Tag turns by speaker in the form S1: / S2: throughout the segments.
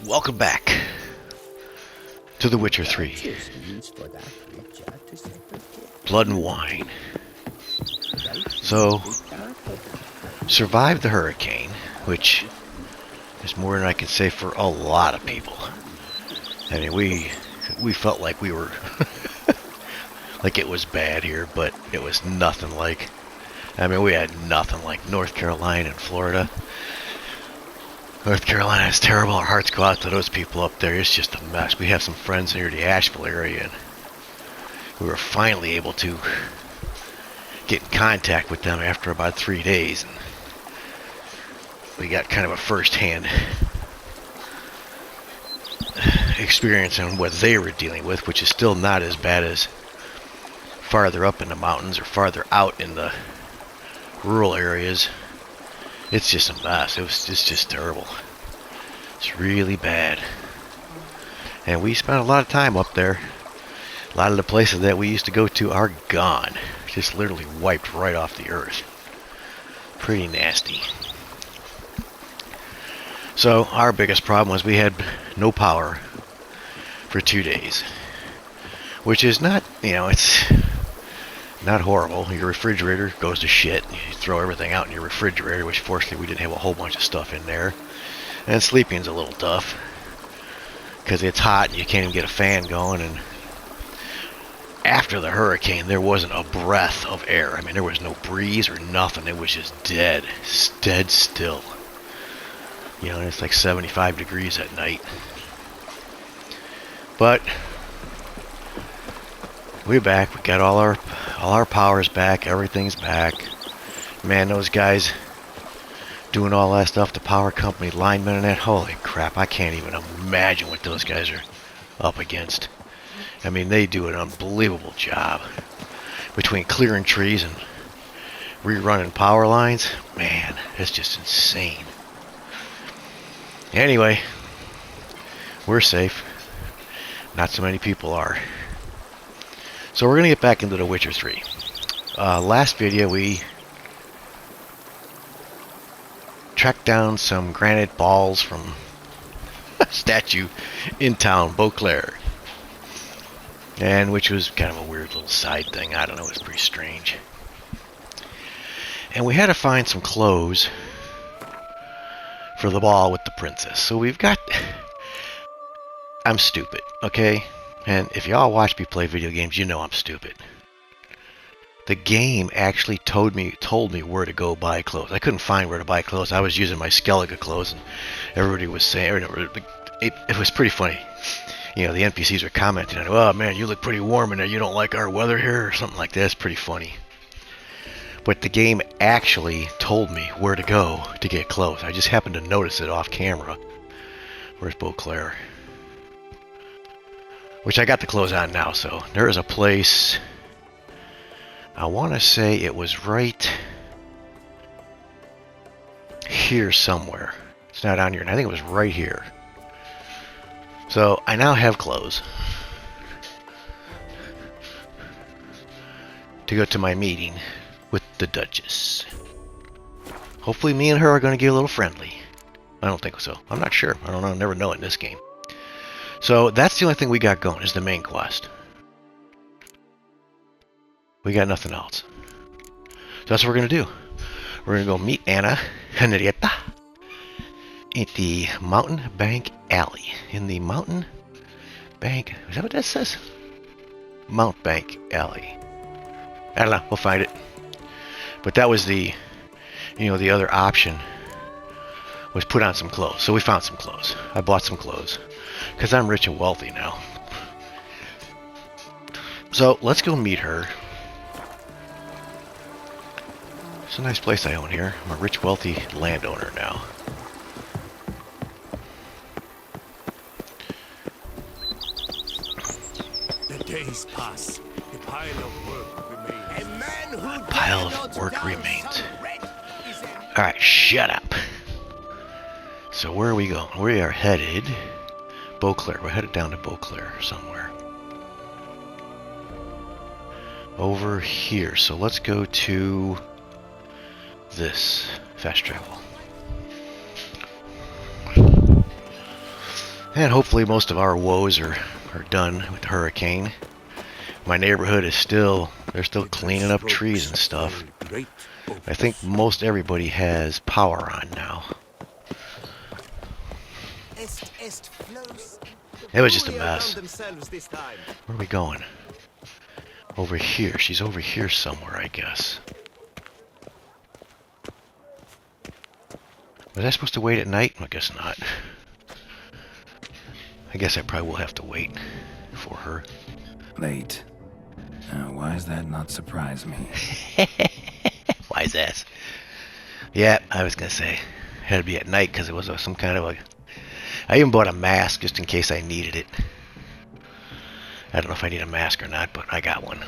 S1: Welcome back to The Witcher 3. Blood and Wine. So, survived the hurricane, which is more than I can say for a lot of people. I mean, we felt like we were, like it was bad here, but it was nothing like, I mean, we had nothing like North Carolina and Florida. North Carolina is terrible. Our hearts go out to those people up there. It's just a mess. We have some friends here in the Asheville area, and we were finally able to get in contact with them after about 3 days. And we got kind of a first-hand experience on what they were dealing with, which is still not as bad as farther up in the mountains or farther out in the rural areas. It's just a mess. It's just terrible. It's really bad. And we spent a lot of time up there. A lot of the places that we used to go to are gone. Just literally wiped right off the earth. Pretty nasty. So our biggest problem was we had no power for 2 days. Which is not, it's not horrible. Your refrigerator goes to shit. You throw everything out in your refrigerator, which fortunately we didn't have a whole bunch of stuff in there. And sleeping's a little tough because it's hot and you can't even get a fan going. And after the hurricane, there wasn't a breath of air. I mean, there was no breeze or nothing. It was just dead still. And it's like 75 degrees at night. But we're back. We got all our powers back. Everything's back. Man, those guys doing all that stuff, the power company linemen and that, holy crap, I can't even imagine what those guys are up against. I mean, they do an unbelievable job. Between clearing trees and rerunning power lines, man, it's just insane. Anyway, we're safe. Not so many people are. So we're going to get back into The Witcher 3. Last video we tracked down some granite balls from a statue in town, Beauclair. And which was kind of a weird little side thing. I don't know, it was pretty strange. And we had to find some clothes for the ball with the princess. So we've got... I'm stupid, okay? And if y'all watch me play video games, you know I'm stupid. The game actually told me where to go buy clothes. I couldn't find where to buy clothes. I was using my Skellige clothes, and everybody was saying, it was pretty funny. The NPCs were commenting on, oh man, you look pretty warm in there. You don't like our weather here, or something like that. It's pretty funny. But the game actually told me where to go to get clothes. I just happened to notice it off camera. Where's Beauclair? Which I got the clothes on now, so there is a place. I want to say it was right here somewhere. It's not on here, and I think it was right here. So I now have clothes to go to my meeting with the Duchess. Hopefully me and her are going to get a little friendly. I don't think so. I'm not sure. I don't know. I'll never know in this game. So that's the only thing we got going, is the main quest. We got nothing else. So that's what we're going to do. We're going to go meet Anna Henrietta at the Mountain Bank Alley. In the Mountain Bank... Is that what that says? Mount Bank Alley. I don't know. We'll find it. But that was the... the other option was put on some clothes. So we found some clothes. I bought some clothes. Because I'm rich and wealthy now. So, let's go meet her. It's a nice place I own here. I'm a rich, wealthy landowner now.
S2: The days pass. A pile of work remains. A man who
S1: A pile of work remains. Alright, shut up. So where are we going? We are headed... Beauclair. We're headed down to Beauclair somewhere. Over here. So let's go to this fast travel. And hopefully most of our woes are done with the hurricane. My neighborhood is they're still cleaning up trees and stuff. I think most everybody has power on now. It was just a mess. Where are we going? Over here. She's over here somewhere, I guess. Was I supposed to wait at night? I guess not. I guess I probably will have to wait for her.
S3: Late. Why does that not surprise me?
S1: Wise ass. Yeah, I was gonna say. It had to be at night because it was some kind of a... I even bought a mask just in case I needed it. I don't know if I need a mask or not, but I got one.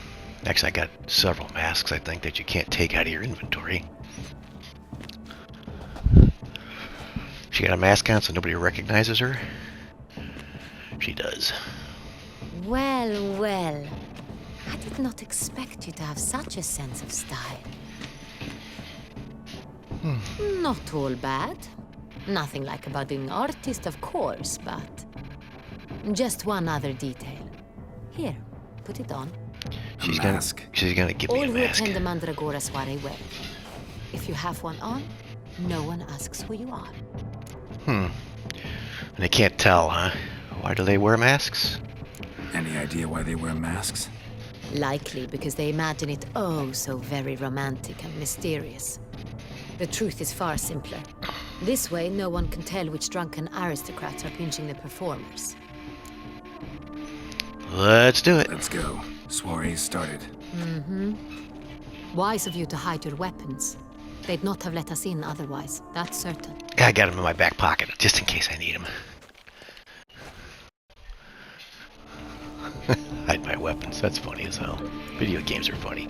S1: Actually, I got several masks, I think, that you can't take out of your inventory. She got a mask on so nobody recognizes her? She does.
S4: Well, well. I did not expect you to have such a sense of style. Not all bad. Nothing like a budding artist, of course, but... just one other detail. Here, put it on.
S1: She's gonna give me a
S4: All who
S1: mask.
S4: attend the Mandragora soiree wear. If you have one on, no one asks who you are.
S1: And they can't tell, huh? Why do they wear masks?
S3: Any idea why they wear masks?
S4: Likely because they imagine it oh so very romantic and mysterious. The truth is far simpler. This way, no one can tell which drunken aristocrats are pinching the performers.
S1: Let's do it.
S3: Let's go. Soiree started.
S4: Wise of you to hide your weapons. They'd not have let us in otherwise, that's certain.
S1: I got them in my back pocket, just in case I need them. Hide my weapons, that's funny as hell. Video games are funny.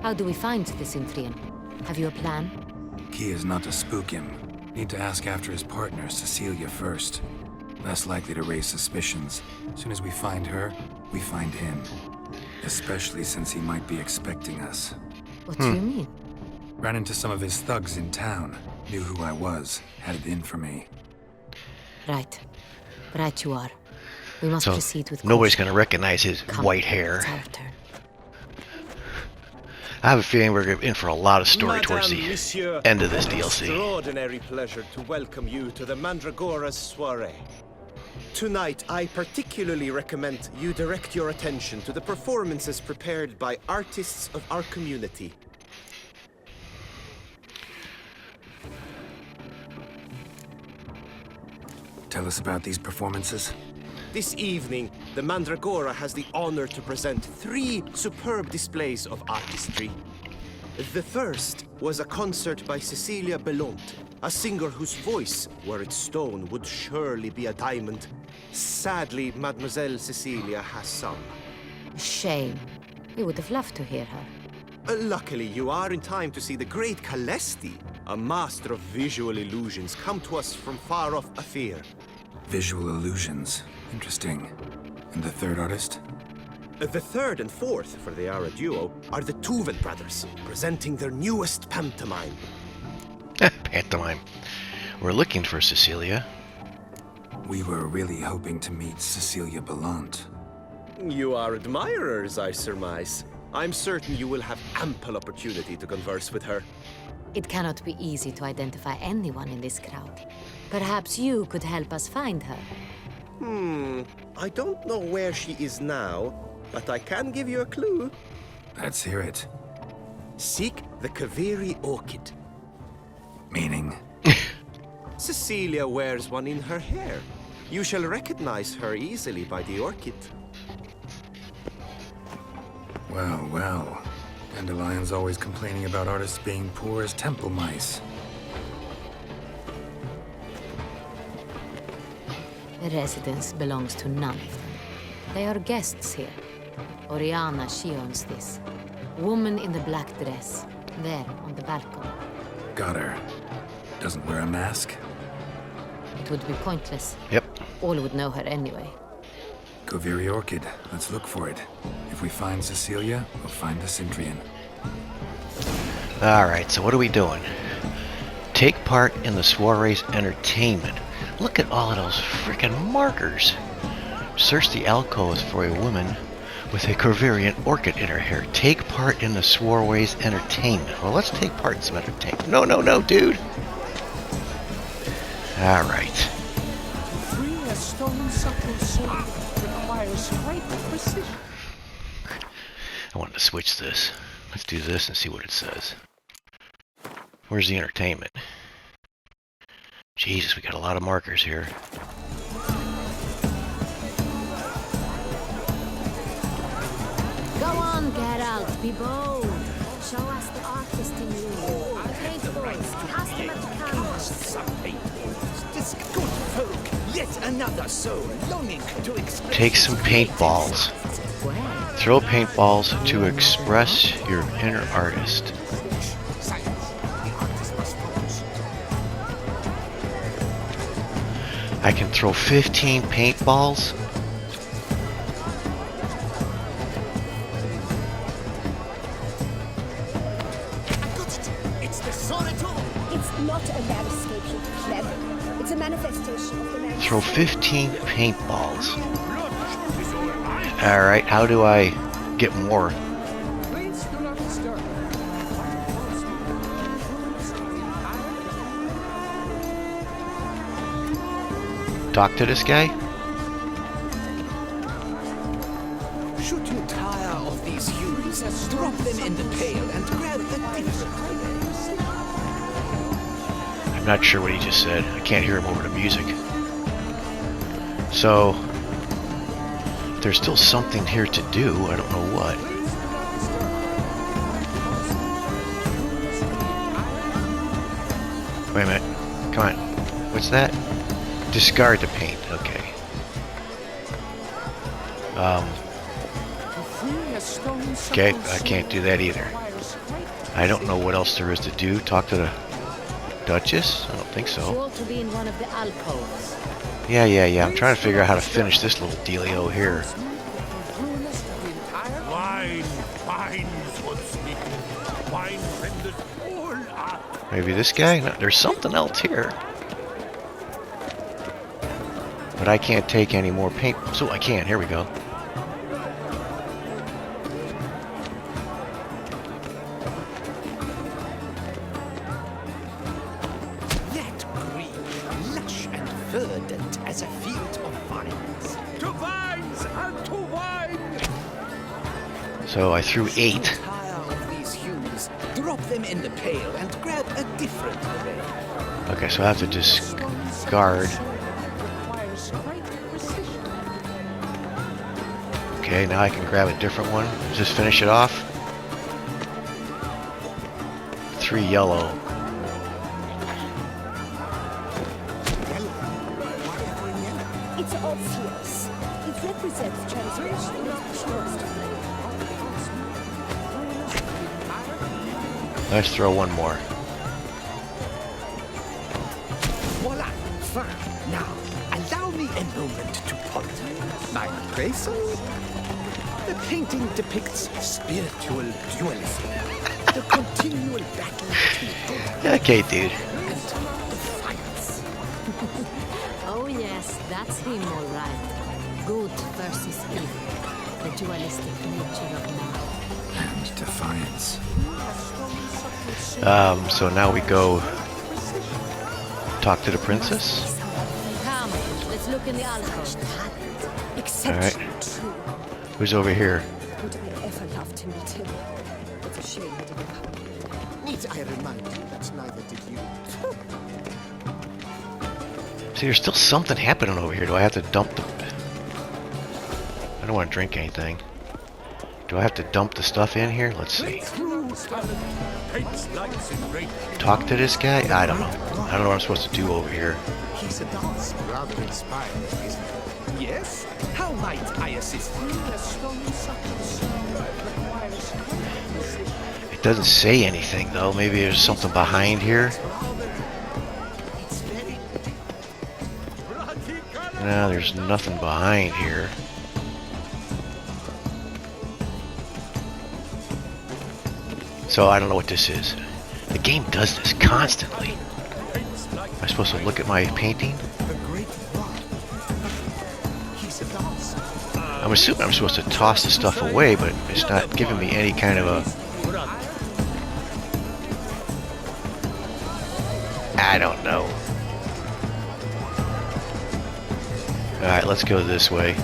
S4: How do we find the Cintrian? Have you a plan?
S3: Key is not to spook him. Need to ask after his partner, Cecilia, first. Less likely to raise suspicions. As soon as we find her, we find him. Especially since he might be expecting us.
S4: What do you mean?
S3: Ran into some of his thugs in town. Knew who I was. Had it in for me.
S4: Right. Right you are. We must
S1: So,
S4: proceed with
S1: nobody's
S4: caution.
S1: gonna recognize his
S4: Come,
S1: white hair.
S4: It's our turn.
S1: I have a feeling we're in for a lot of story towards
S2: Madame,
S1: the
S2: Monsieur,
S1: end of this
S2: an
S1: DLC.
S2: Extraordinary pleasure to welcome you to the Mandragora's soiree. Tonight, I particularly recommend you direct your attention to the performances prepared by artists of our community.
S3: Tell us about these performances.
S2: This evening, the Mandragora has the honor to present 3 superb displays of artistry. The first was a concert by Cecilia Belonte, a singer whose voice, were it stone, would surely be a diamond. Sadly, Mademoiselle Cecilia has some.
S4: Shame. We would have loved to hear her.
S2: Luckily, you are in time to see the great Calesti, a master of visual illusions, come to us from far off Afir.
S3: Visual illusions. Interesting. And the third artist?
S2: The third and fourth, for they are a duo, are the Tuven brothers, presenting their newest pantomime.
S1: Pantomime. We're looking for Cecilia.
S3: We were really hoping to meet Cecilia Belonte.
S2: You are admirers, I surmise. I'm certain you will have ample opportunity to converse with her.
S4: It cannot be easy to identify anyone in this crowd. Perhaps you could help us find her.
S2: I don't know where she is now, but I can give you a clue.
S3: Let's hear it.
S2: Seek the Kaveri orchid.
S3: Meaning?
S2: Cecilia wears one in her hair. You shall recognize her easily by the orchid.
S3: Well, well. Dandelion's always complaining about artists being poor as temple mice.
S4: The residence belongs to none of them. They are guests here. Oriana, she owns this. Woman in the black dress. There, on the balcony.
S3: Got her. Doesn't wear a mask?
S4: It would be pointless.
S1: Yep.
S4: All would know her anyway.
S3: Kaveri Orchid. Let's look for it. If we find Cecilia, we'll find the Cintrian.
S1: Alright, so what are we doing? Take part in the soiree's entertainment. Look at all of those freaking markers. Search the alcoves for a woman with a Corvarian orchid in her hair. Take part in the soiree's entertainment. Well, let's take part in some entertainment. No, no, no, dude. All right.
S5: Free a stone supple sword requires great precision.
S1: I wanted to switch this. Let's do this and see what it says. Where's the entertainment? Jesus, we got a lot of markers here.
S4: Go on, Geralt, be bold. Show us the artist in you. Paintballs, cast them at the canvas.
S5: Some paintballs. This good folk, yet another soul longing to express.
S1: Take some paintballs.
S4: Where?
S1: Throw paintballs to express your inner artist. I can throw 15 paintballs?
S5: It's the Sonneto.
S6: It's not a bad escape, you clever. It's a manifestation of the man's...
S1: Throw 15 paintballs. Alright, how do I get more?
S5: Please do not disturb.
S1: Talk to this guy?
S5: Should you tire of these hues, drop them in the pail and grab a different.
S1: I'm not sure what he just said. I can't hear him over the music. So, there's still something here to do. I don't know what. Wait a minute. Come on. What's that? Discard the paint. Okay. Okay, I can't do that either. I don't know what else there is to do. Talk to the Duchess? I don't think so.
S4: You ought to be in one of the alcoves.
S1: Yeah. I'm trying to figure out how to finish this little dealio here. Maybe this guy? No, there's something else here. But I can't take any more paint. So I can. Here we go.
S5: That green, lush and verdant as a field of vines. To vines and to wine!
S1: So I threw 8.
S5: Tire of these hues, drop them in the pail and grab a different array.
S1: Okay, so I have to discard. Okay, now I can grab a different one. Just finish it off. 3 yellow.
S6: It's obvious. It represents transgression.
S1: Let's throw one more.
S5: Voila! Fine. Now, allow me a moment to ponder. My appraisal? The painting depicts spiritual dualism. The continual battle between good
S1: Okay, dude.
S5: and defiance.
S4: Oh yes, that's him all right. Good versus evil. The dualistic nature of man.
S3: And defiance.
S1: So now we go talk to the princess.
S4: Come, let's look in the alcove.
S6: Exceptional.
S1: Who's over here?
S6: Would I ever love to meet him? It's a shame he didn't come.
S5: Need I remind you that neither did you?
S1: See, there's still something happening over here. Do I have to dump the... I don't want to drink anything. Do I have to dump the stuff in here? Let's see. Talk to this guy? I don't know. I don't know what I'm supposed to do over here.
S5: He's a dance, rather inspiring, isn't he? Yes? How might I assist you?
S1: It doesn't say anything, though. Maybe there's something behind here. No, there's nothing behind here. So I don't know what this is. The game does this constantly. I supposed to look at my painting?
S2: The great god. He's a dance.
S1: I'm assuming I'm supposed to toss the stuff away, but it's not giving me any kind of a... I don't know. Alright, let's go this way.
S4: It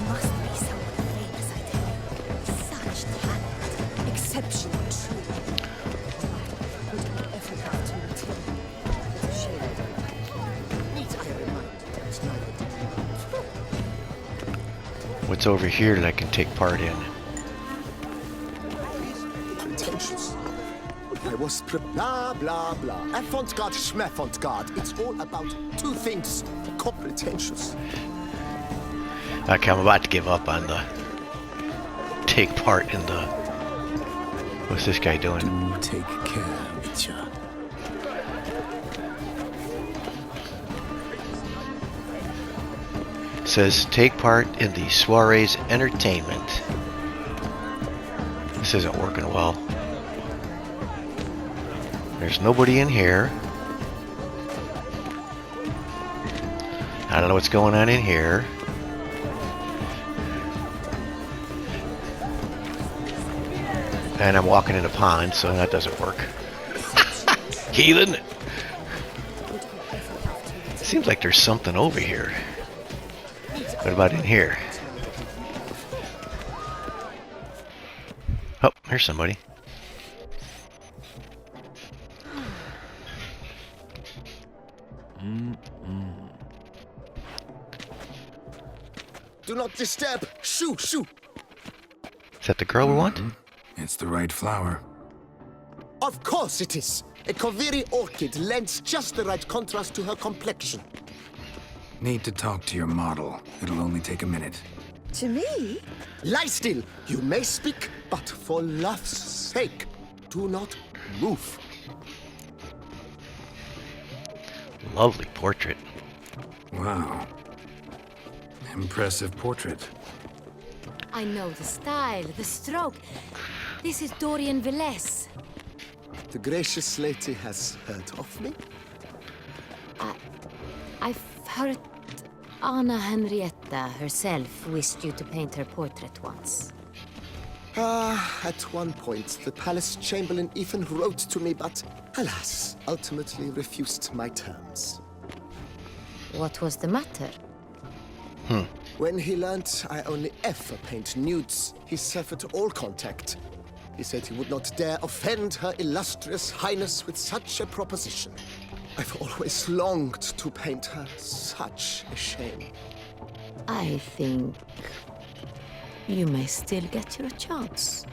S4: must be someone famous, I tell you. Such talent.
S6: Exceptional, true. Would you ever have to meet him? It's a shame I don't like him. Need I remind you that neither
S1: What's over here that I can take part in?
S2: Pretentious. I was blah blah blah. Avant-garde, schmavant-garde. It's all about two things. Pretentious.
S1: Okay, I'm about to give up on the... take part in the... What's this guy doing?
S3: Do take care, Mitya.
S1: It says, take part in the soiree's entertainment. This isn't working well. There's nobody in here. I don't know what's going on in here. And I'm walking in a pond, so that doesn't work. Heathen! Seems like there's something over here. What about in here? Oh, here's somebody.
S2: Do not disturb. Shoo, shoo.
S1: Is that the girl we want?
S3: It's the right flower.
S2: Of course it is. A Koviri orchid lends just the right contrast to her complexion.
S3: Need to talk to your model. It'll only take a minute.
S6: To me?
S2: Lie still. You may speak, but for love's sake, do not move.
S1: Lovely portrait.
S3: Wow. Impressive portrait.
S4: I know the style, the stroke. This is Dorian Velez.
S2: The gracious lady has heard of me.
S4: I've heard Anna Henrietta herself wished you to paint her portrait once.
S2: At one point, the palace chamberlain even wrote to me, but alas, ultimately refused my terms.
S4: What was the matter?
S2: When he learnt I only ever paint nudes, he severed all contact. He said he would not dare offend her illustrious highness with such a proposition. I've always longed to paint her. Such a shame.
S4: I think you may still get your chance.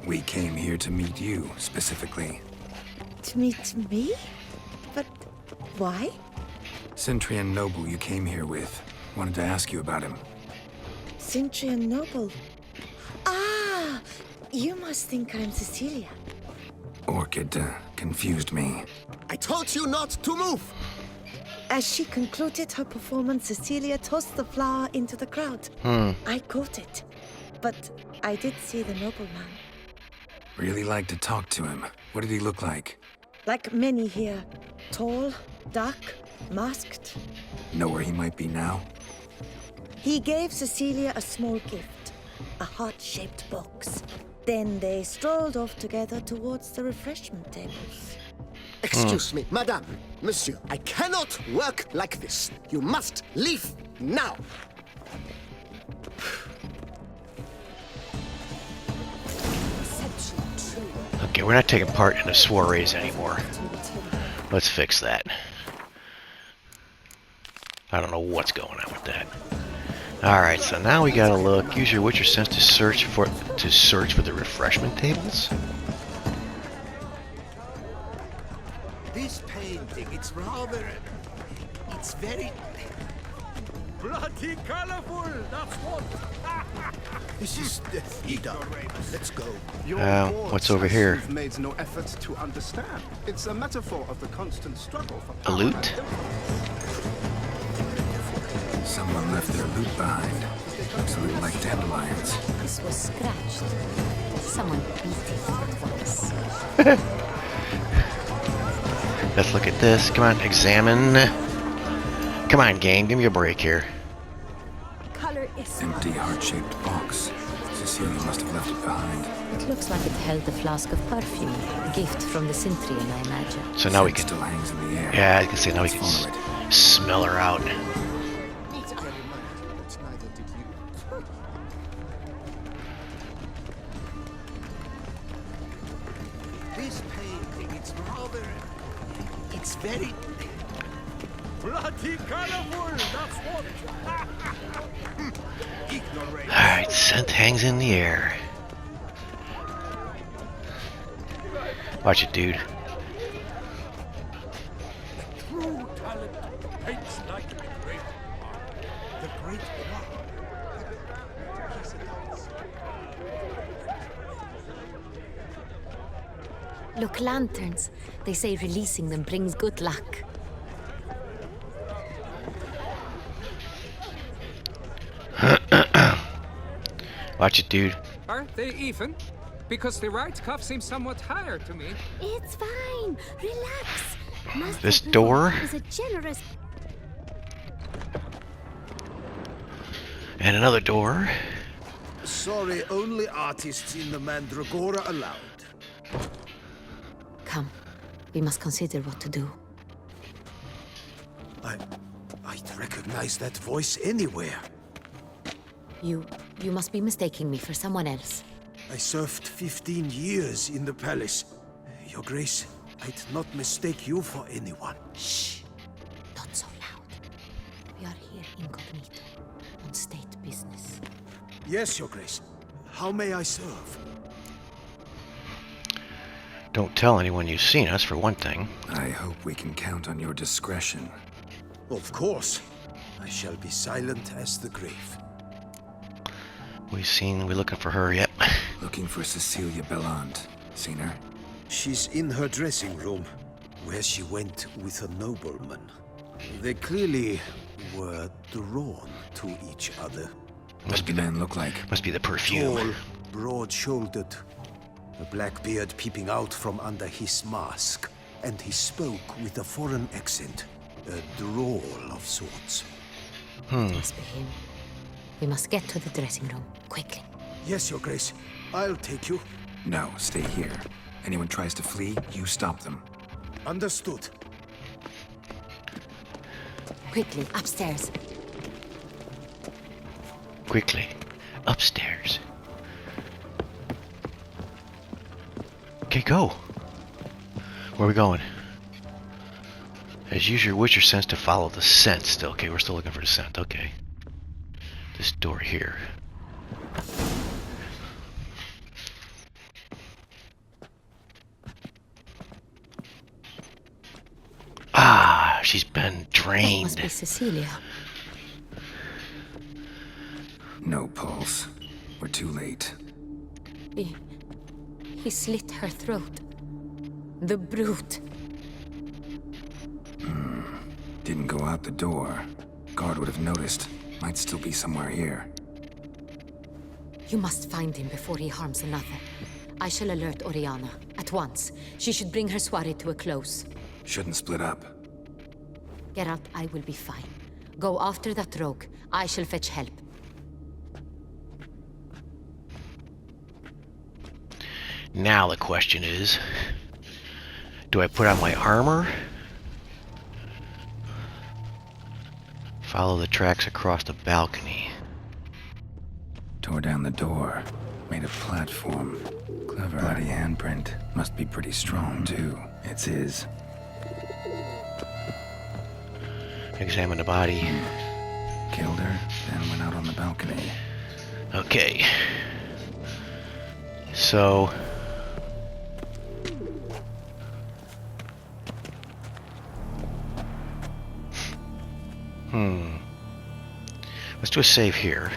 S3: We came here to meet you, specifically.
S6: To meet me? But why?
S3: Cintrian noble you came here with. Wanted to ask you about him.
S6: Cintrian noble. Ah! You must think I'm Cecilia.
S3: Orchid confused me.
S2: I told you not to move!
S6: As she concluded her performance, Cecilia tossed the flower into the crowd. I caught it. But I did see the nobleman.
S3: Really like to talk to him. What did he look like?
S6: Like many here. Tall, dark, masked.
S3: Know where he might be now?
S6: He gave Cecilia a small gift. A heart-shaped box. Then they strolled off together towards the refreshment tables.
S2: Excuse me, madame, monsieur, I cannot work like this. You must leave now.
S1: Okay, we're not taking part in the soirees anymore. Let's fix that. I don't know what's going on with that. Alright, so now we gotta look. Use your Witcher sense to search for the refreshment tables.
S2: This painting, it's very bloody colorful, that's what. This is the theater. Let's go.
S1: What's over here?
S7: You've made no effort to understand. It's a metaphor of the constant struggle for
S1: A
S7: power.
S1: loot?
S3: Someone left their loot behind. Looks a little like dandelions.
S4: This was scratched. someone beating that voice.
S1: Let's look at this. Come on, examine. Come on, game. Give me a break here.
S6: Color is
S3: Empty heart-shaped box. Cecilia must have left it behind.
S4: It looks like it held a flask of perfume. A gift from the Cintrian, I imagine.
S1: So now we
S3: Scent
S1: can.
S3: still hangs in the air.
S1: Yeah, I can see now we
S3: Let's
S1: can
S3: follow it.
S1: smell her out.
S2: This painting, it's rather... It's very... bloody colorful, that's what... Ignorate.
S1: Alright, scent hangs in the air. Watch it, dude.
S2: True talent paints like the great The great
S4: Look, lanterns. They say releasing them brings good luck.
S1: Watch it, dude.
S8: Aren't they even? Because the right cuff seems somewhat higher to me.
S9: It's fine. Relax. Master
S1: This
S9: Performer
S1: door?
S9: is a generous.
S1: And another door.
S7: Sorry, only artists in the Mandragora allowed.
S4: Come. We must consider what to do.
S7: I'd recognize that voice anywhere.
S4: You must be mistaking me for someone else.
S7: I served 15 years in the palace. Your Grace, I'd not mistake you for anyone.
S4: Shh. Not so loud. We are here incognito, on state business.
S7: Yes, Your Grace. How may I serve?
S1: Don't tell anyone you've seen us, for one thing.
S3: I hope we can count on your discretion.
S7: Of course. I shall be silent as the grave.
S1: We're looking for her, yep.
S3: Looking for Cecilia Bellant. Seen her?
S7: She's in her dressing room, where she went with a nobleman. They clearly were drawn to each other.
S3: What did the man look like?
S1: Must be the perfume.
S7: Tall, broad-shouldered, a black beard peeping out from under his mask, and he spoke with a foreign accent, a drawl of sorts.
S4: Must be him. We must get to the dressing room, quickly.
S7: Yes, Your Grace. I'll take you.
S3: No, stay here. Anyone tries to flee, you stop them.
S7: Understood.
S4: Quickly, upstairs.
S1: Quickly. Upstairs. Okay, go. Where are we going? As use your witcher sense to follow the scent still. Okay, we're still looking for the scent. Okay. This door here. Ah, she's been
S4: That
S1: drained.
S4: must be Cecilia.
S3: No pulse. We're too late.
S4: He slit her throat. The brute.
S3: Didn't go out the door. Guard would have noticed. Might still be somewhere here.
S4: You must find him before he harms another. I shall alert Oriana at once. She should bring her soirée to a close.
S3: Shouldn't split up.
S4: Geralt, I will be fine. Go after that rogue. I shall fetch help.
S1: Now the question is, do I put on my armor? Follow the tracks across the balcony.
S3: Tore down the door. Made a platform. Clever. Bloody handprint. Must be pretty strong, too. It's his.
S1: Examine the body.
S3: Killed her, then went out on the balcony.
S1: Okay. So... Let's do a save here.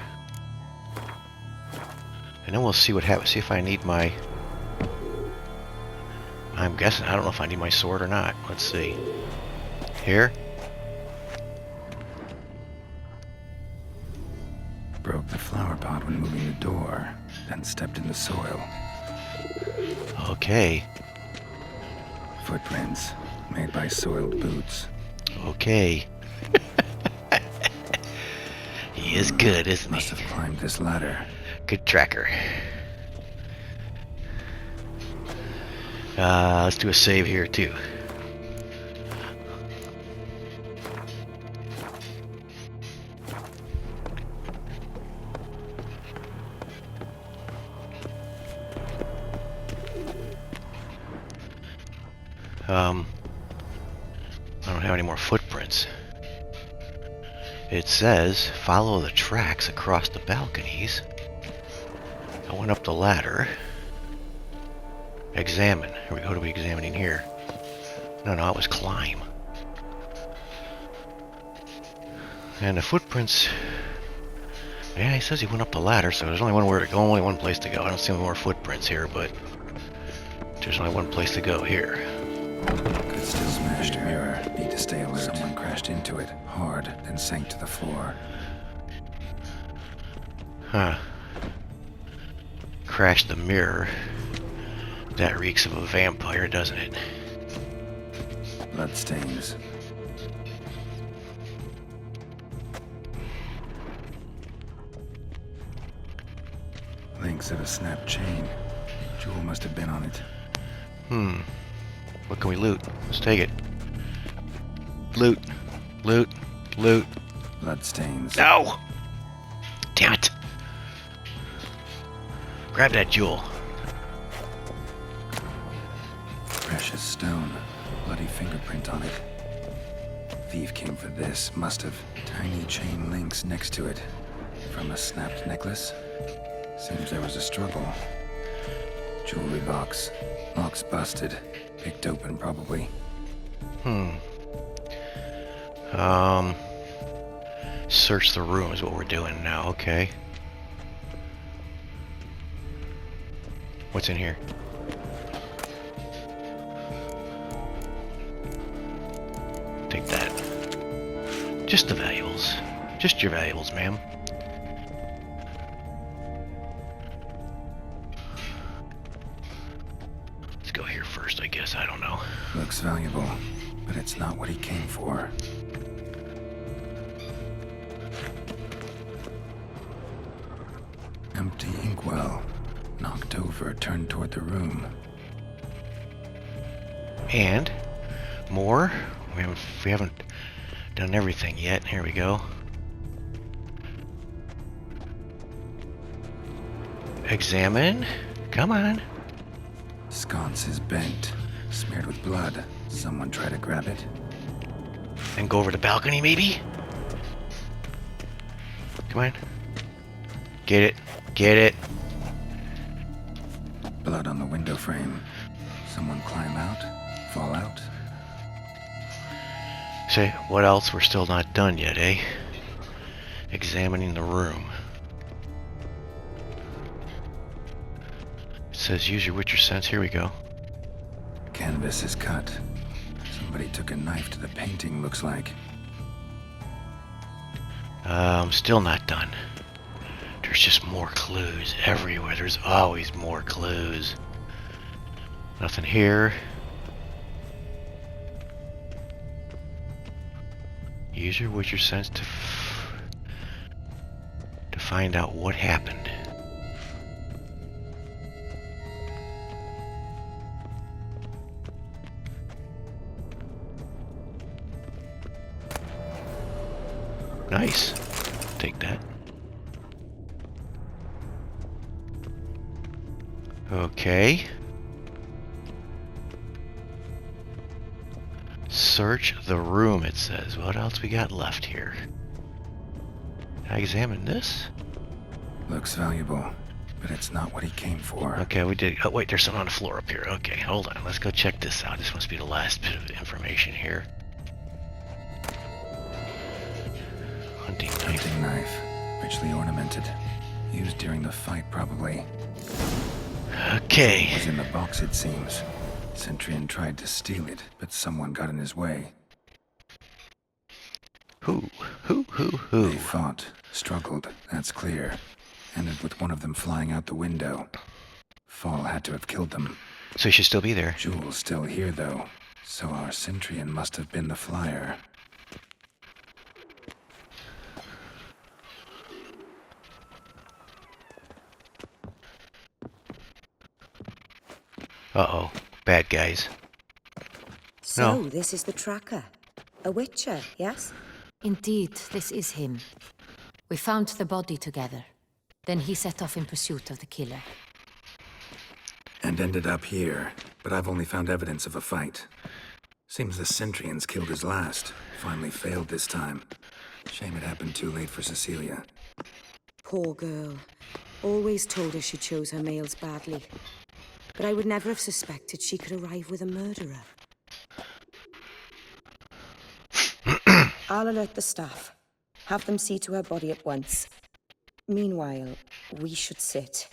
S1: And then we'll see what happens. See if I need my... I'm guessing, I don't know if I need my sword or not. Let's see. Here?
S3: Broke the flower pot when moving the door, then stepped in the soil.
S1: Okay.
S3: Footprints made by soiled boots.
S1: Okay. He is good, isn't
S3: Must
S1: he?
S3: have climbed this ladder.
S1: Good tracker. Let's do a save here too. I don't have any more footprints. It says, follow the tracks across the balconies. I went up the ladder. Examine. Here we go. What are we examining here? No, it was climb. And the footprints... Yeah, he says he went up the ladder, so there's only one where to go, only one place to go. I don't see any more footprints here, but there's only one place to go here.
S3: Could still smashed mirror. Need to stay alert. Someone crashed into it hard, then sank to the floor.
S1: Huh. Crashed the mirror. That reeks of a vampire, doesn't it?
S3: Bloodstains. Links of a snapped chain. Jewel must have been on it.
S1: What can we loot? Let's take it. Loot. Loot. Loot.
S3: Bloodstains.
S1: No! Damn it! Grab that jewel.
S3: Precious stone. Bloody fingerprint on it. Thief came for this. Must have. Tiny chain links next to it. From a snapped necklace. Seems there was a struggle. Jewelry box. Lock's busted. Picked open, probably.
S1: Search the room is what we're doing now, okay. What's in here? Take that. Just the valuables. Just your valuables, ma'am. Let's go here first, I guess. I don't know.
S3: Looks valuable, but it's not what he came for. Empty inkwell. Knocked over, turned toward the room.
S1: And more. We haven't done everything yet. Here we go. Examine. Come on.
S3: Sconce is bent, smeared with blood. Someone try to grab it.
S1: And go over the balcony, maybe? Come on. Get it. Get it.
S3: Blood on the window frame. Someone climb out? Fall out?
S1: Say, what else? We're still not done yet, eh? Examining the room. It says use your Witcher sense. Here we go.
S3: Canvas is cut. Somebody took a knife to the painting, looks like.
S1: Still not done. There's just more clues everywhere. There's always more clues. Nothing here. Use your Witcher sense to find out what happened. Nice. Take that. Okay. Search the room, it says. What else we got left here? Can I examine this?
S3: Looks valuable, but it's not what he came for.
S1: Okay, we did. Oh, wait, there's something on the floor up here. Okay, hold on. Let's go check this out. This must be the last bit of information here. Hunting knife.
S3: Hunting knife, richly ornamented. Used during the fight, probably.
S1: Okay.
S3: It was in the box, it seems. Centurion tried to steal it, but someone got in his way.
S1: Who?
S3: They fought, struggled, that's clear. Ended with one of them flying out the window. fall had to have killed them.
S1: So he should still be there.
S3: Jewel's still here, though, so our Cintrian must have been the flyer.
S1: Uh-oh. Bad guys.
S6: So,
S1: No.
S6: this is the tracker. A witcher, yes?
S4: Indeed, this is him. We found the body together. Then he set off in pursuit of the killer.
S3: And ended up here, but I've only found evidence of a fight. Seems the Cintrians killed his last. Finally failed this time. Shame it happened too late for Cecilia.
S6: Poor girl. Always told her she chose her males badly. But I would never have suspected she could arrive with a murderer. I'll alert the staff. Have them see to her body at once. Meanwhile, we should sit.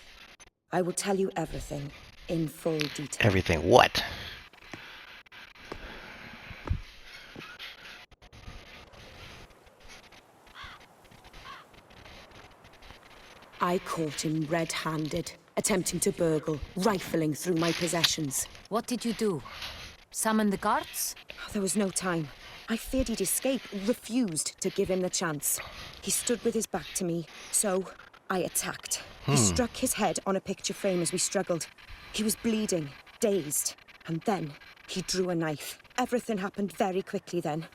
S6: I will tell you everything, in full detail.
S1: Everything what?
S6: I caught him red-handed, attempting to burgle, rifling through my possessions.
S4: What did you do? Summon the guards?
S6: There was no time. I feared he'd escape, refused to give him the chance. He stood with his back to me, so I attacked. He struck his head on a picture frame as we struggled. He was bleeding, dazed, and then he drew a knife. Everything happened very quickly then.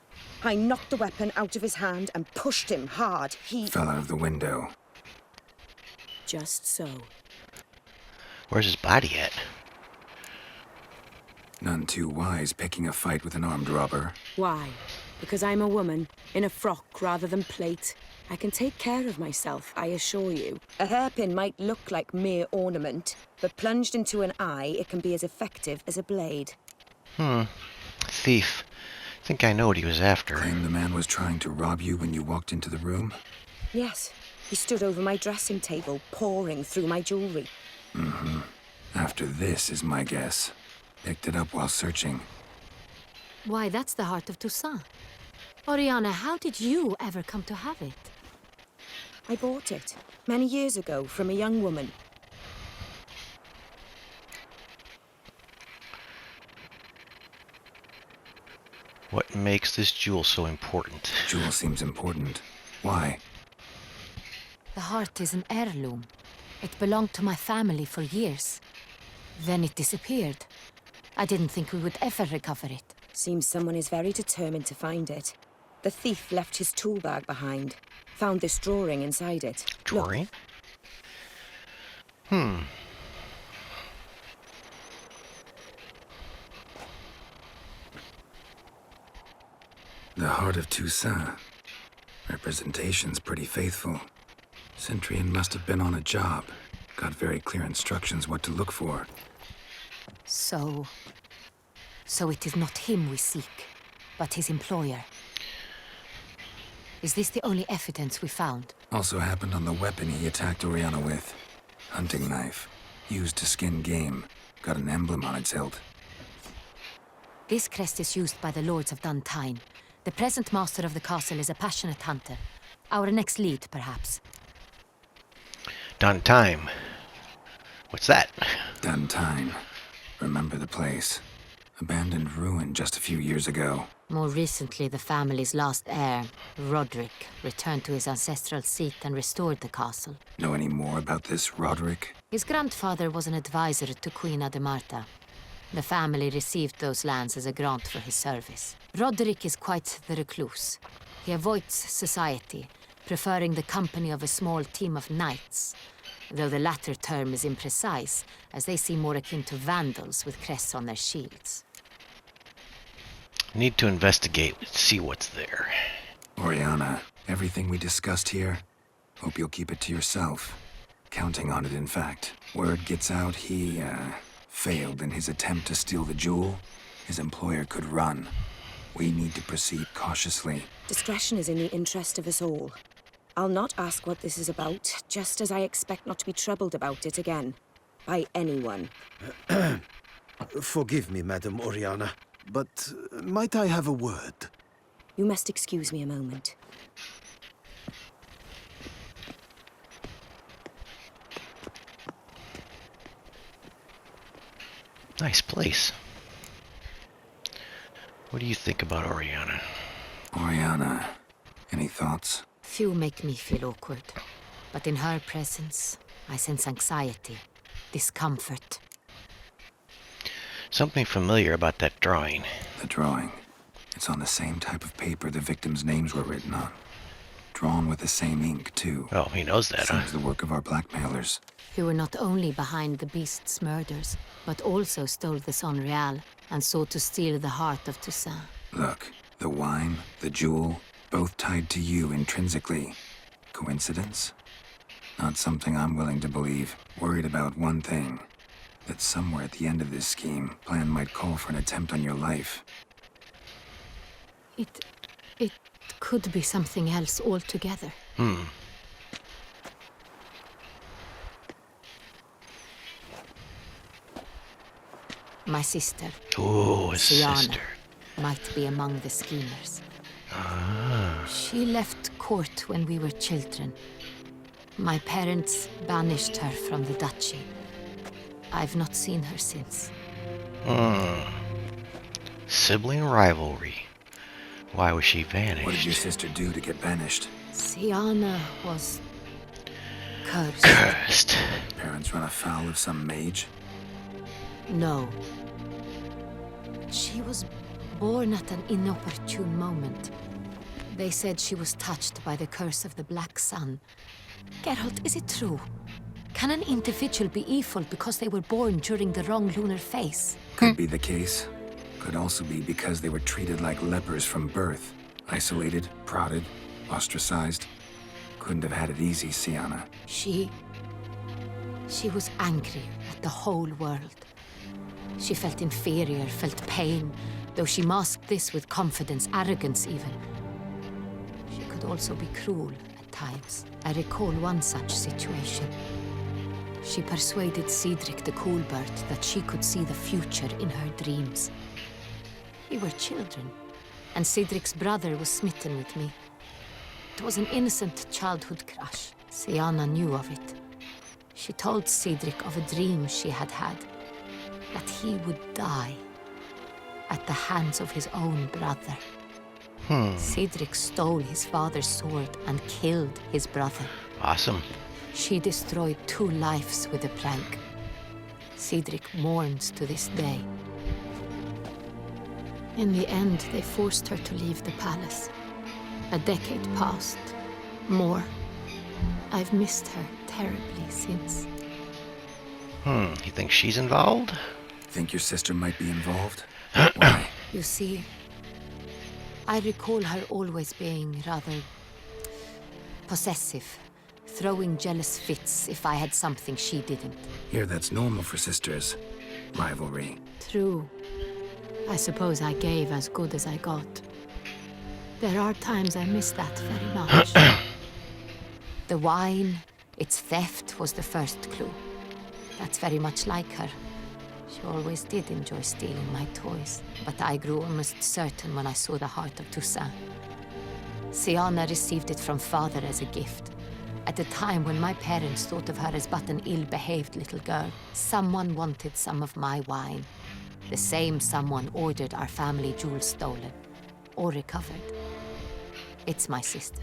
S6: I knocked the weapon out of his hand and pushed him hard. He...
S3: Fell out of the window.
S6: Just so.
S1: Where's his body at?
S3: None too wise picking a fight with an armed robber.
S6: Why? Because I'm a woman, in a frock rather than plate. I can take care of myself, I assure you. A hairpin might look like mere ornament, but plunged into an eye, it can be as effective as a blade.
S1: Thief. I think I know what he was after.
S3: Claim the man was trying to rob you when you walked into the room?
S6: Yes, he stood over my dressing table, pouring through my jewelry.
S3: After this is my guess. Picked it up while searching.
S4: Why, that's the heart of Toussaint. Oriana, how did you ever come to have it?
S6: I bought it, many years ago, from a young woman.
S1: What makes this jewel so important?
S3: Jewel seems important. Why?
S4: The heart is an heirloom. It belonged to my family for years. Then it disappeared. I didn't think we would ever recover it.
S6: Seems someone is very determined to find it. The thief left his tool bag behind. Found this drawing inside it.
S1: Drawing?
S3: The heart of Toussaint. Representation's pretty faithful. Cintrian must have been on a job. Got very clear instructions what to look for.
S4: So it is not him we seek, but his employer. Is this the only evidence we found?
S3: Also happened on the weapon he attacked Oriana with. Hunting knife. Used to skin game. Got an emblem on its hilt.
S4: This crest is used by the Lords of Duntine. The present master of the castle is a passionate hunter. Our next lead, perhaps.
S1: Done time. What's that?
S3: Duntine. Remember the place. Abandoned ruin just a few years ago.
S4: More recently, the family's last heir, Roderick, returned to his ancestral seat and restored the castle.
S3: Know any more about this Roderick?
S4: His grandfather was an advisor to Queen Ademarta. The family received those lands as a grant for his service. Roderick is quite the recluse. He avoids society, preferring the company of a small team of knights, though the latter term is imprecise, as they seem more akin to vandals with crests on their shields.
S1: Need to investigate, see what's there.
S3: Oriana, everything we discussed here, hope you'll keep it to yourself. Counting on it, in fact. Word gets out he, failed in his attempt to steal the jewel. His employer could run. We need to proceed cautiously.
S6: Discretion is in the interest of us all. I'll not ask what this is about, just as I expect not to be troubled about it again. By anyone.
S7: Forgive me, Madam Oriana, but might I have a word?
S6: You must excuse me a moment.
S1: Nice place. What do you think about Oriana?
S3: Oriana, any thoughts?
S4: Few make me feel awkward, but in her presence, I sense anxiety, discomfort.
S1: Something familiar about that drawing.
S3: The drawing. It's on the same type of paper the victims' names were written on. Drawn with the same ink, too.
S1: Oh, he knows that, huh?
S3: Seems the work of our blackmailers.
S4: Who were not only behind the beast's murders, but also stole the Son Real and sought to steal the heart of Toussaint.
S3: Look, the wine, the jewel, both tied to you intrinsically. Coincidence? Not something I'm willing to believe. Worried about one thing. That somewhere at the end of this scheme, plan might call for an attempt on your life.
S4: It could be something else altogether. My sister,
S1: Oh, his
S4: Siana,
S1: sister.
S4: might be among the schemers.
S1: Ah.
S4: She left court when we were children. My parents banished her from the duchy. I've not seen her since.
S1: Sibling rivalry. Why was she vanished?
S3: What did your sister do to get banished?
S4: Siana was cursed.
S1: Cursed.
S3: Parents run afoul of some mage?
S4: No. She was born at an inopportune moment. They said she was touched by the curse of the Black Sun. Geralt, is it true? Can an individual be evil because they were born during the wrong lunar phase?
S3: Could be the case. Could also be because they were treated like lepers from birth. Isolated, prodded, ostracized. Couldn't have had it easy, Siana.
S4: She was angry at the whole world. She felt inferior, felt pain, though she masked this with confidence, arrogance even. She could also be cruel at times. I recall one such situation. She persuaded Cedric the Coolbird that she could see the future in her dreams. We were children, and Cedric's brother was smitten with me. It was an innocent childhood crush. Siana knew of it. She told Cedric of a dream she had had, that he would die at the hands of his own brother. Cedric stole his father's sword and killed his brother.
S1: Awesome.
S4: She destroyed 2 lives with a prank. Cedric mourns to this day. In the end, they forced her to leave the palace. A decade passed. More. I've missed her terribly since.
S1: You think she's involved?
S3: Think your sister might be involved? Why?
S4: You see, I recall her always being rather possessive, throwing jealous fits if I had something she didn't.
S3: Here, that's normal for sisters. Rivalry.
S4: True. I suppose I gave as good as I got. There are times I miss that very much. The wine, its theft was the first clue. That's very much like her. She always did enjoy stealing my toys, but I grew almost certain when I saw the heart of Toussaint. Siana received it from father as a gift. At a time when my parents thought of her as but an ill-behaved little girl, someone wanted some of my wine. The same someone ordered our family jewels stolen, or recovered. It's my sister.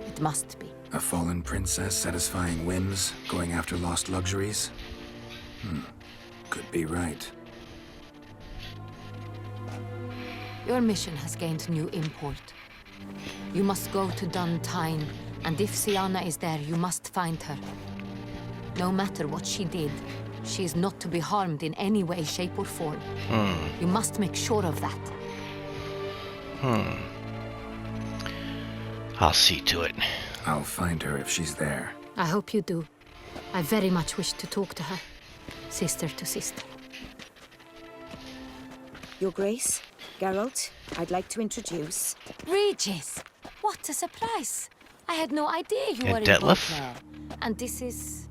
S4: It must be.
S3: A fallen princess satisfying whims, going after lost luxuries? Could be right.
S4: Your mission has gained new import. You must go to Duntine, and if Siana is there, you must find her. No matter what she did, she is not to be harmed in any way, shape, or form. You must make sure of that.
S1: I'll see to it.
S3: I'll find her if she's there.
S4: I hope you do. I very much wish to talk to her. Sister to sister.
S6: Your Grace, Geralt, I'd like to introduce...
S4: Regis! What a surprise! I had no idea you
S1: And
S4: were in
S1: Detlef?
S4: Beauclair. And this is...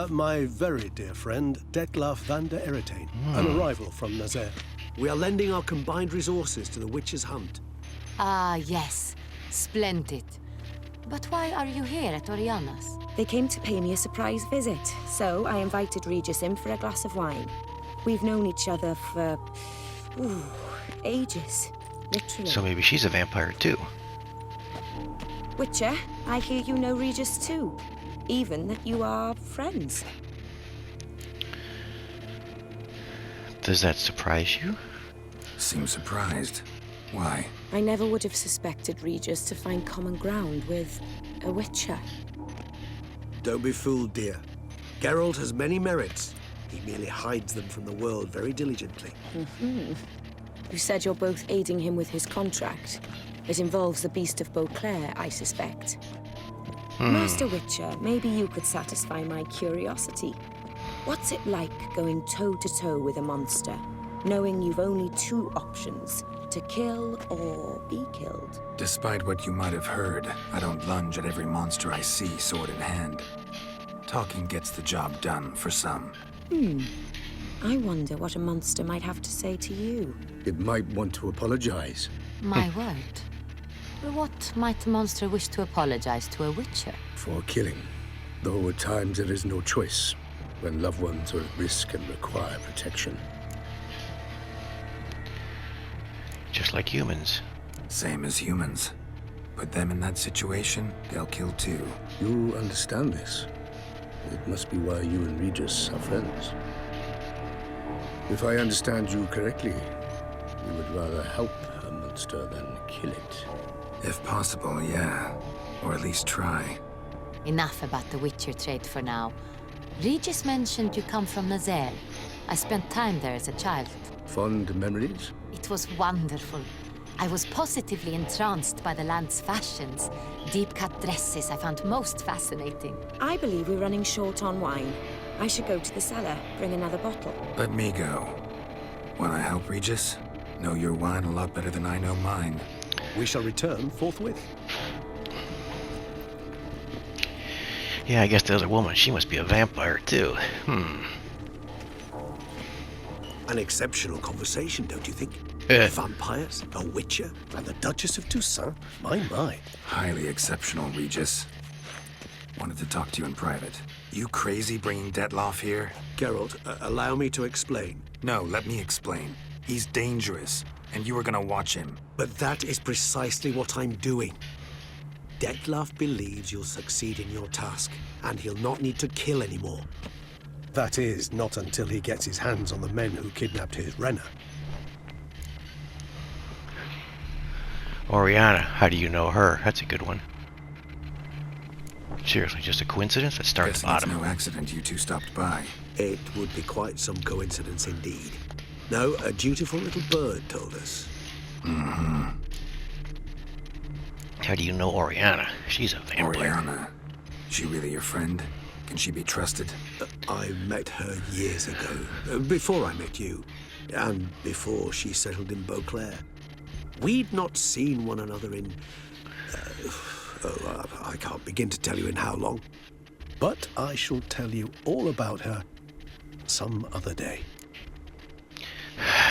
S10: My very dear friend, Detlef van der Eretain, an arrival from Nazaire.
S2: We are lending our combined resources to the Witch's Hunt.
S4: Ah, yes. Splendid. But why are you here at Oriana's?
S6: They came to pay me a surprise visit, so I invited Regis in for a glass of wine. We've known each other for... ages. Literally.
S1: So maybe she's a vampire too.
S6: Witcher, I hear you know Regis too. Even that you are friends.
S1: Does that surprise you?
S3: Seem surprised. Why?
S6: I never would have suspected Regis to find common ground with a Witcher.
S7: Don't be fooled, dear. Geralt has many merits. He merely hides them from the world very diligently.
S6: You said you're both aiding him with his contract. It involves the Beast of Beauclair, I suspect. Master Witcher, maybe you could satisfy my curiosity. What's it like going toe-to-toe with a monster, knowing you've only two options, to kill or be killed?
S3: Despite what you might have heard, I don't lunge at every monster I see sword in hand. Talking gets the job done for some.
S6: I wonder what a monster might have to say to you.
S10: It might want to apologize.
S4: My word. What might a monster wish to apologize to a Witcher?
S10: For killing. Though at times there is no choice, when loved ones are at risk and require protection.
S1: Just like humans.
S3: Same as humans. Put them in that situation, they'll kill too.
S10: You understand this. It must be why you and Regis are friends. If I understand you correctly, you would rather help a monster than kill it.
S3: If possible, yeah. Or at least try.
S4: Enough about the Witcher trade for now. Regis mentioned you come from Nazel. I spent time there as a child.
S10: Fond memories?
S4: It was wonderful. I was positively entranced by the land's fashions. Deep-cut dresses I found most fascinating.
S6: I believe we're running short on wine. I should go to the cellar, bring another bottle.
S3: Let me go. Wanna help, Regis? Know your wine a lot better than I know mine.
S10: We shall return forthwith.
S1: Yeah, I guess the other woman, she must be a vampire too.
S7: An exceptional conversation, don't you think? Vampires, a witcher,
S10: And the Duchess of Toussaint? My.
S3: Highly exceptional, Regis. Wanted to talk to you in private. You crazy bringing Detloff here?
S7: Geralt, allow me to explain.
S3: No, let me explain. He's dangerous, and you were gonna watch him.
S7: But that is precisely what I'm doing. Detloff believes you'll succeed in your task, and he'll not need to kill anymore.
S10: That is, not until he gets his hands on the men who kidnapped his Renner.
S1: Oriana, how do you know her? That's a good one. Seriously, just a coincidence? Let's start at the
S3: Guessing it's
S1: bottom.
S3: no accident you two stopped by.
S7: It would be quite some coincidence indeed. No, a dutiful little bird told us.
S1: How do you know Oriana? She's a vampire.
S3: Oriana. She really your friend? Can she be trusted?
S7: I met her years ago, before I met you, and before she settled in Beauclair. We'd not seen one another in... I can't begin to tell you in how long.
S10: But I shall tell you all about her some other day.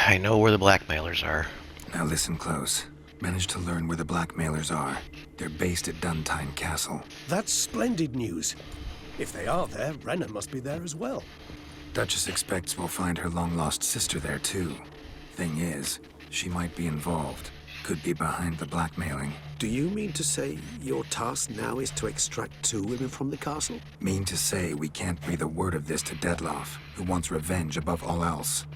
S1: I know where the blackmailers are.
S3: Now listen close. Managed to learn where the blackmailers are. They're based at Duntine Castle.
S10: That's splendid news. If they are there, Renner must be there as well.
S3: Duchess expects we'll find her long-lost sister there, too. Thing is, she might be involved. Could be behind the blackmailing.
S7: Do you mean to say your task now is to extract 2 women from the castle?
S3: Mean to say we can't breathe a word of this to Detloff, who wants revenge above all else.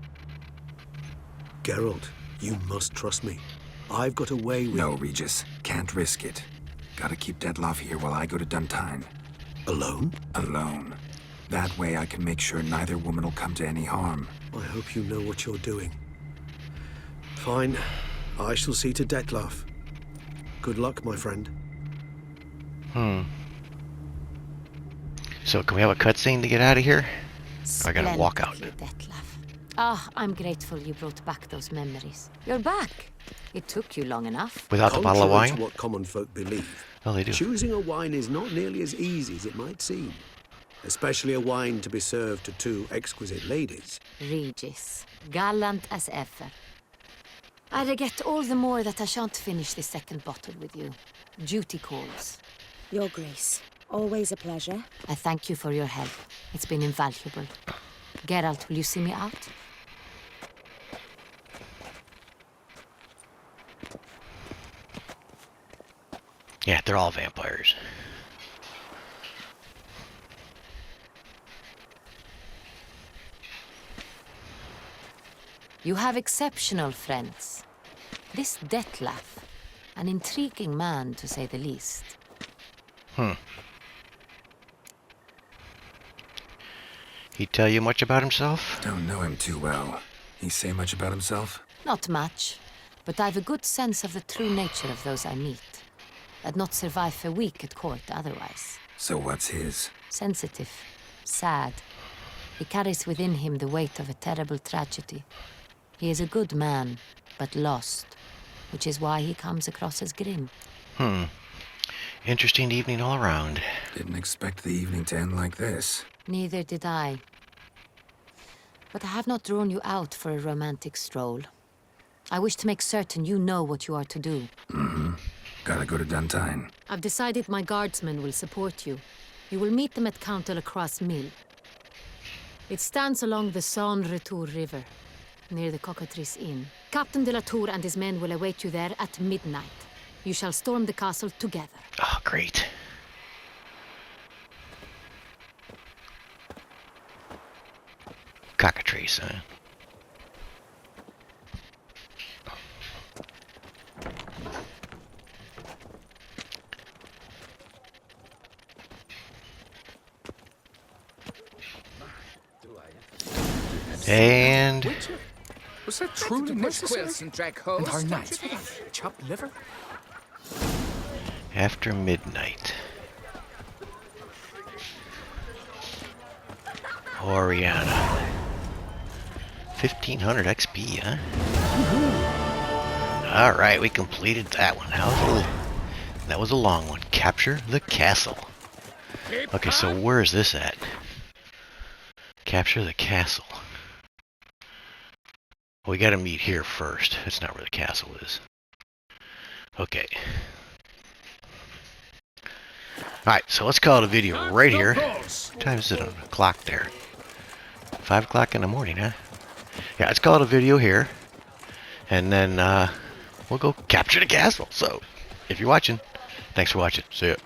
S7: Geralt, you must trust me. I've got a way with...
S3: No, Regis. Can't risk it. Gotta keep Detloff here while I go to Duntine.
S7: Alone?
S3: Alone. That way I can make sure neither woman will come to any harm.
S7: I hope you know what you're doing. Fine. I shall see to Detloff. Good luck, my friend.
S1: So can we have a cutscene to get out of here? Or I gotta walk out.
S4: Splendidly, Detlaff. Ah, I'm grateful you brought back those memories. You're back. It took you long enough.
S1: Without the bottle of
S7: Contrary
S1: wine?
S7: to what common folk believe,
S1: Oh, they do.
S7: choosing a wine is not nearly as easy as it might seem. Especially a wine to be served to 2 exquisite ladies.
S4: Regis, gallant as ever. I regret all the more that I shan't finish this second bottle with you. Duty calls.
S6: Your Grace. Always a pleasure.
S4: I thank you for your help. It's been invaluable. Geralt, will you see me out?
S1: Yeah, they're all vampires.
S4: You have exceptional friends. This Detlef, an intriguing man to say the least.
S1: He tell you much about himself?
S3: Don't know him too well. He say much about himself?
S4: Not much, but I've a good sense of the true nature of those I meet. I'd not survive a week at court otherwise.
S3: So what's his?
S4: Sensitive, sad. He carries within him the weight of a terrible tragedy. He is a good man, but lost, which is why he comes across as grim.
S1: Interesting evening all around.
S3: Didn't expect the evening to end like this.
S4: Neither did I. But I have not drawn you out for a romantic stroll. I wish to make certain you know what you are to do.
S3: Gotta go to Duntine.
S4: I've decided my guardsmen will support you. You will meet them at Count Delacroix' mill. It stands along the Saône Retour River, near the Cockatrice Inn. Captain de la Tour and his men will await you there at midnight. You shall storm the castle together.
S1: Oh, great. Cockatrice, huh? And
S8: Was that truly necessary?
S5: And drag hose.
S8: And our knights for that chopped liver?
S1: after midnight. Oriana. 1500 XP, huh? Alright, we completed that one. That was a long one. Capture the castle. Okay, so where is this at? Capture the castle. We gotta meet here first. That's not where the castle is. Okay. Alright, so let's call it a video right here. What time is it on the clock there? 5 o'clock in the morning, huh? Yeah, let's call it a video here. And then we'll go capture the castle. So, if you're watching, thanks for watching. See ya.